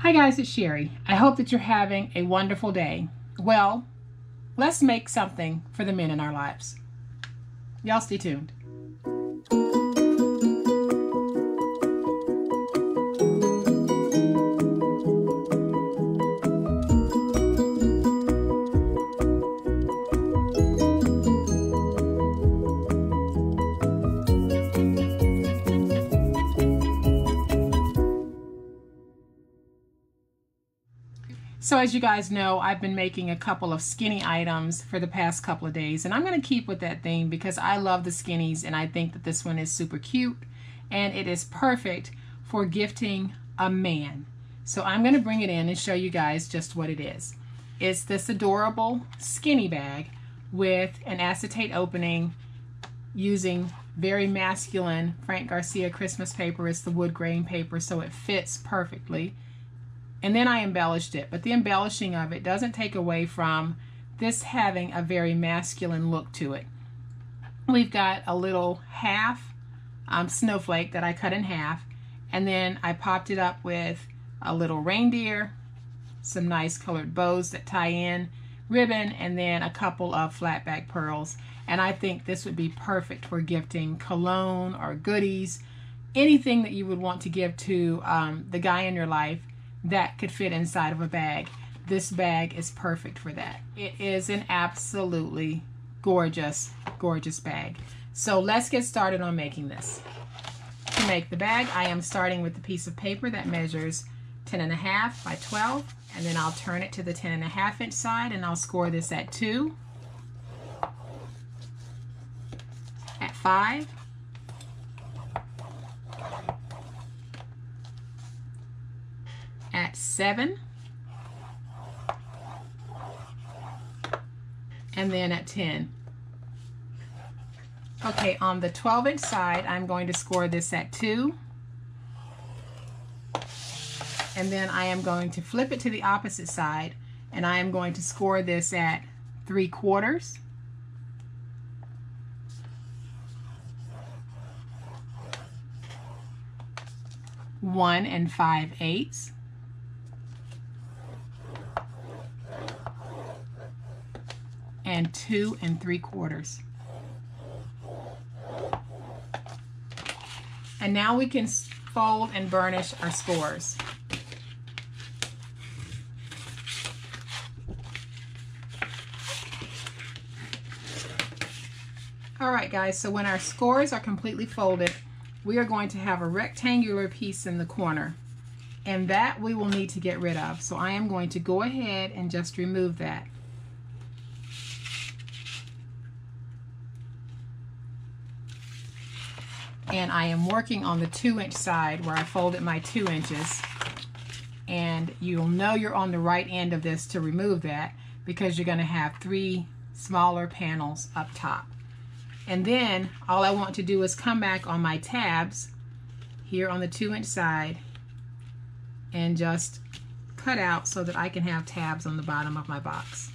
Hi guys, it's Sherry. I hope that you're having a wonderful day. Well, let's make something for the men in our lives. Y'all stay tuned. So as you guys know, I've been making a couple of skinny items for the past couple of days, and I'm going to keep with that theme because I love the skinnies and I think that this one is super cute and it is perfect for gifting a man. So I'm going to bring it in and show you guys just what it is. It's this adorable skinny bag with an acetate opening using very masculine Frank Garcia Christmas paper. It's the wood grain paper, so it fits perfectly. And then I embellished it, but the embellishing of it doesn't take away from this having a very masculine look to it. We've got a little half snowflake that I cut in half, and then I popped it up with a little reindeer, some nice colored bows that tie in, ribbon, and then a couple of flat back pearls. And I think this would be perfect for gifting cologne or goodies, anything that you would want to give to the guy in your life that could fit inside of a bag. This bag is perfect for that. It is an absolutely gorgeous, gorgeous bag. So let's get started on making this. To make the bag, I am starting with a piece of paper that measures 10.5 by 12, and then I'll turn it to the 10.5 inch side and I'll score this at 2, at 5, at 7, and then at 10. Okay, on the 12 inch side, I'm going to score this at 2, and then I am going to flip it to the opposite side, and I am going to score this at 3/4, one and 5/8, and 2 3/4. And now we can fold and burnish our scores. All right guys, so when our scores are completely folded, we are going to have a rectangular piece in the corner, and that we will need to get rid of. So I am going to go ahead and just remove that. And I am working on the 2 inch side where I folded my 2 inches, and you'll know you're on the right end of this to remove that because you're going to have 3 smaller panels up top. And then all I want to do is come back on my tabs here on the 2 inch side and just cut out so that I can have tabs on the bottom of my box.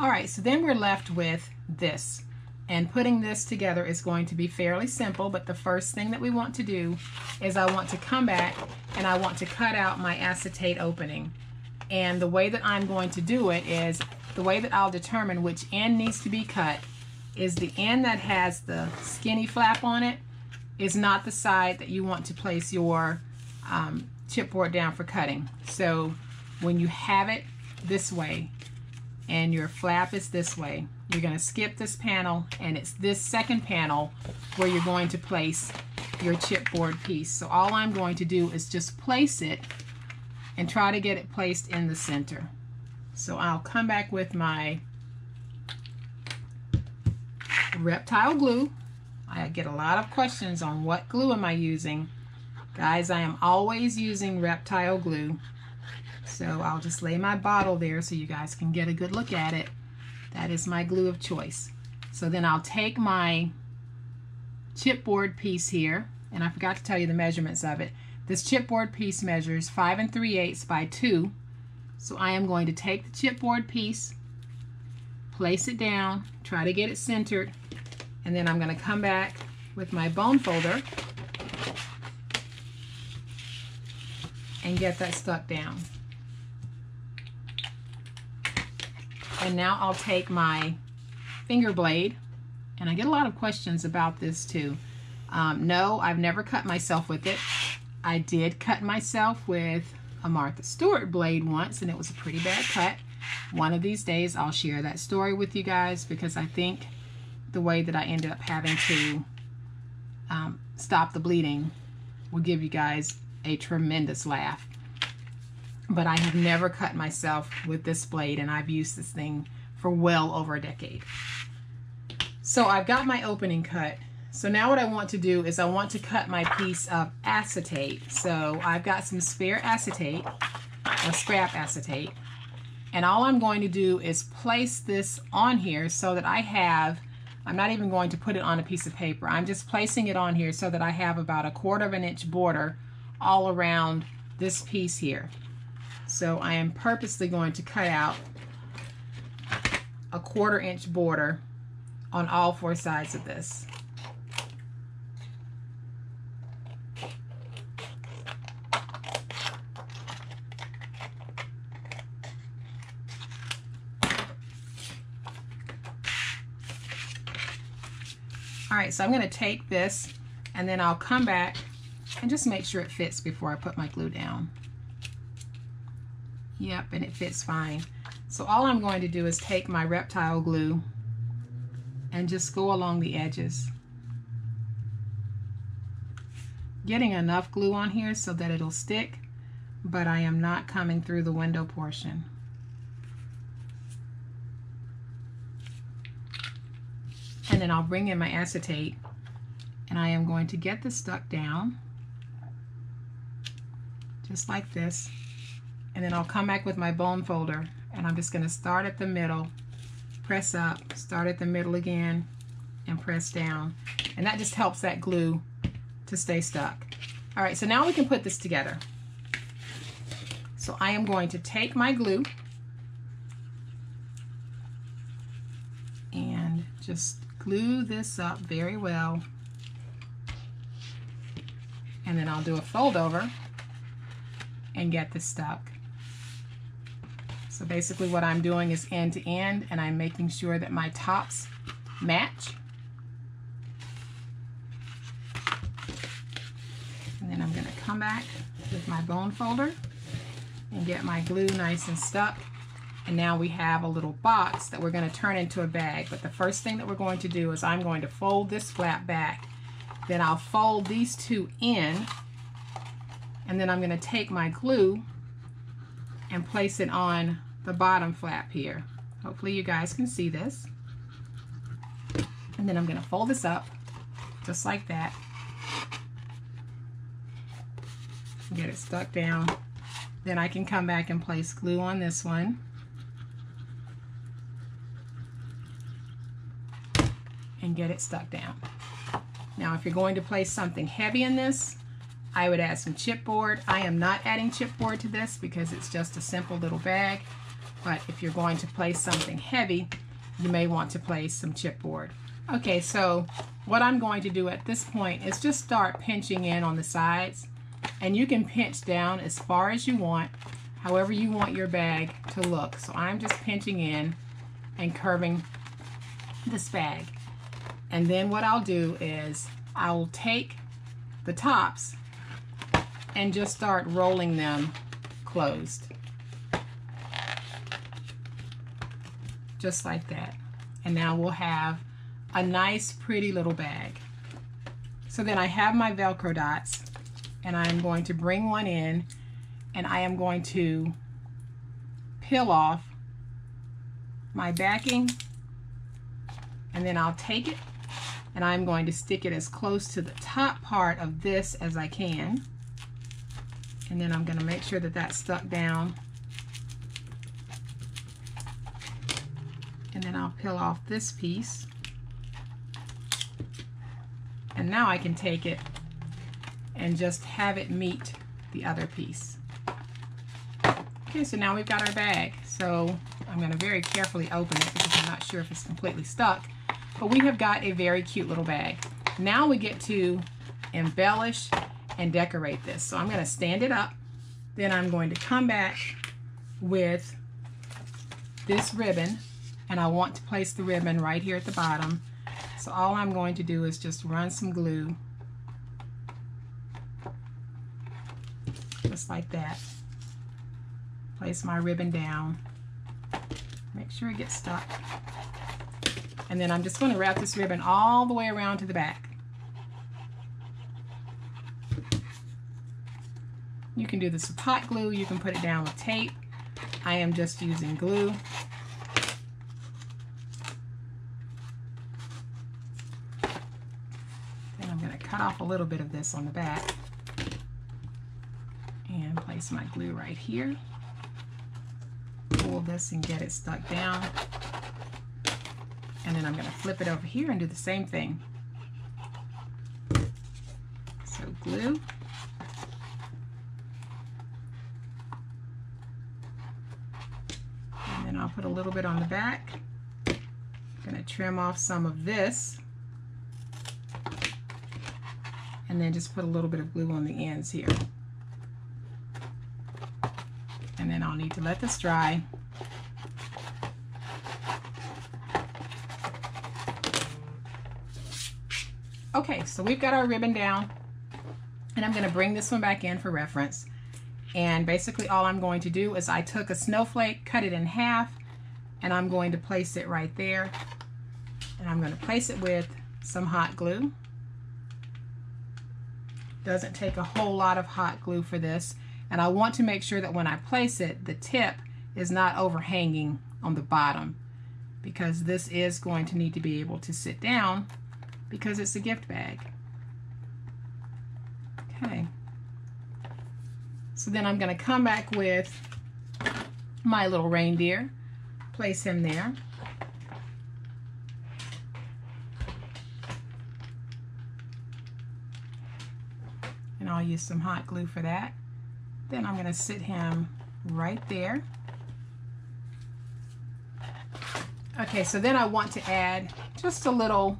Alright, so then we're left with this, and putting this together is going to be fairly simple, but the first thing that we want to do is I want to come back and I want to cut out my acetate opening. And the way that I'm going to do it is, the way that I'll determine which end needs to be cut is the end that has the skinny flap on it is not the side that you want to place your chipboard down for cutting. So when you have it this way, and your flap is this way, you're going to skip this panel, and it's this second panel where you're going to place your chipboard piece. So all I'm going to do is just place it and try to get it placed in the center. So I'll come back with my reptile glue. I get a lot of questions on what glue am I using. Guys, I am always using reptile glue. So I'll just lay my bottle there so you guys can get a good look at it. That is my glue of choice. So then I'll take my chipboard piece here, and I forgot to tell you the measurements of it. This chipboard piece measures 5 3/8 by 2. So I am going to take the chipboard piece, place it down, try to get it centered, and then I'm going to come back with my bone folder and get that stuck down. And now I'll take my finger blade, and I get a lot of questions about this too. No, I've never cut myself with it. I did cut myself with a Martha Stewart blade once, and it was a pretty bad cut. One of these days I'll share that story with you guys, because I think the way that I ended up having to stop the bleeding will give you guys a tremendous laugh. But I have never cut myself with this blade, and I've used this thing for well over a decade. So I've got my opening cut. So now what I want to do is I want to cut my piece of acetate. So I've got some spare acetate, or scrap acetate, and all I'm going to do is place this on here so that I have, I'm not even going to put it on a piece of paper, I'm just placing it on here so that I have about a 1/4 inch border all around this piece here. So I am purposely going to cut out a 1/4 inch border on all 4 sides of this. All right, so I'm going to take this, and then I'll come back and just make sure it fits before I put my glue down. Yep, and it fits fine. So all I'm going to do is take my reptile glue and just go along the edges, getting enough glue on here so that it'll stick, but I am not coming through the window portion. And then I'll bring in my acetate, and I am going to get this stuck down just like this, and then I'll come back with my bone folder, and I'm just going to start at the middle, press up, start at the middle again, and press down, and that just helps that glue to stay stuck. All right, so now we can put this together. So I am going to take my glue and just glue this up very well, and then I'll do a fold over and get this stuck. So basically what I'm doing is end to end, and I'm making sure that my tops match. And then I'm going to come back with my bone folder and get my glue nice and stuck. And now we have a little box that we're going to turn into a bag. But the first thing that we're going to do is I'm going to fold this flap back. Then I'll fold these two in, and then I'm going to take my glue and place it on the bottom flap here. Hopefully you guys can see this. And then I'm going to fold this up just like that. Get it stuck down. Then I can come back and place glue on this one. And get it stuck down. Now if you're going to place something heavy in this, I would add some chipboard. I am not adding chipboard to this because it's just a simple little bag, but if you're going to place something heavy, you may want to place some chipboard. Okay, so what I'm going to do at this point is just start pinching in on the sides, and you can pinch down as far as you want, however you want your bag to look. So I'm just pinching in and curving this bag. And then what I'll do is I'll take the tops and just start rolling them closed. Just like that. And now we'll have a nice pretty little bag. So then I have my Velcro dots, and I'm going to bring one in, and I am going to peel off my backing, and then I'll take it and I'm going to stick it as close to the top part of this as I can, and then I'm going to make sure that that's stuck down, and then I'll peel off this piece And now I can take it and just have it meet the other piece. Okay, so now we've got our bag. So I'm going to very carefully open it because I'm not sure if it's completely stuck. But we have got a very cute little bag. Now we get to embellish and decorate this. So I'm going to stand it up. Then I'm going to come back with this ribbon, and I want to place the ribbon right here at the bottom. So all I'm going to do is just run some glue, just like that. Place my ribbon down. Make sure it gets stuck. And then I'm just going to wrap this ribbon all the way around to the back. You can do this with hot glue, you can put it down with tape. I am just using glue. Then I'm going to cut off a little bit of this on the back and place my glue right here. Pull this and get it stuck down. And then I'm going to flip it over here and do the same thing. So glue. And then I'll put a little bit on the back. I'm going to trim off some of this. And then just put a little bit of glue on the ends here. And then I'll need to let this dry. Okay, so we've got our ribbon down, and I'm going to bring this one back in for reference. And basically all I'm going to do is I took a snowflake, cut it in half, and I'm going to place it right there. And I'm going to place it with some hot glue. Doesn't take a whole lot of hot glue for this. And I want to make sure that when I place it, the tip is not overhanging on the bottom, because this is going to need to be able to sit down because it's a gift bag. Okay. So then I'm going to come back with my little reindeer, place him there. And I'll use some hot glue for that. Then I'm going to sit him right there. Okay, so then I want to add just a little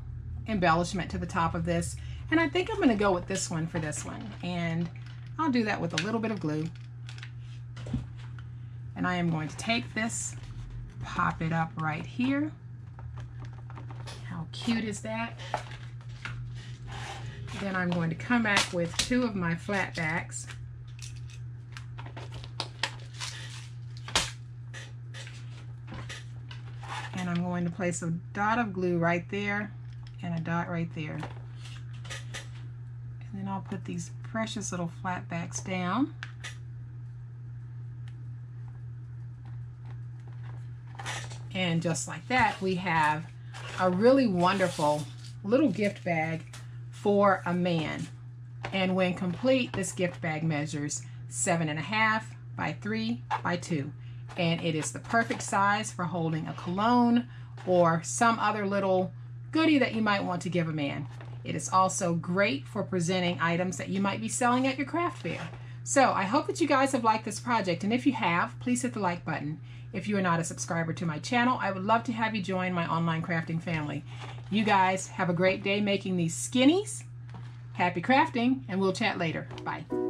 embellishment to the top of this. And I think I'm going to go with this one for this one. And I'll do that with a little bit of glue. And I am going to take this, pop it up right here. How cute is that? Then I'm going to come back with two of my flat backs. And I'm going to place a dot of glue right there and a dot right there. And then I'll put these precious little flat backs down. And just like that, we have a really wonderful little gift bag for a man. And when complete, this gift bag measures 7.5 by 3 by 2. And it is the perfect size for holding a cologne or some other little goodie that you might want to give a man. It is also great for presenting items that you might be selling at your craft fair. So I hope that you guys have liked this project, and if you have, please hit the like button. If you are not a subscriber to my channel, I would love to have you join my online crafting family. You guys have a great day making these skinnies. Happy crafting, and we'll chat later. Bye.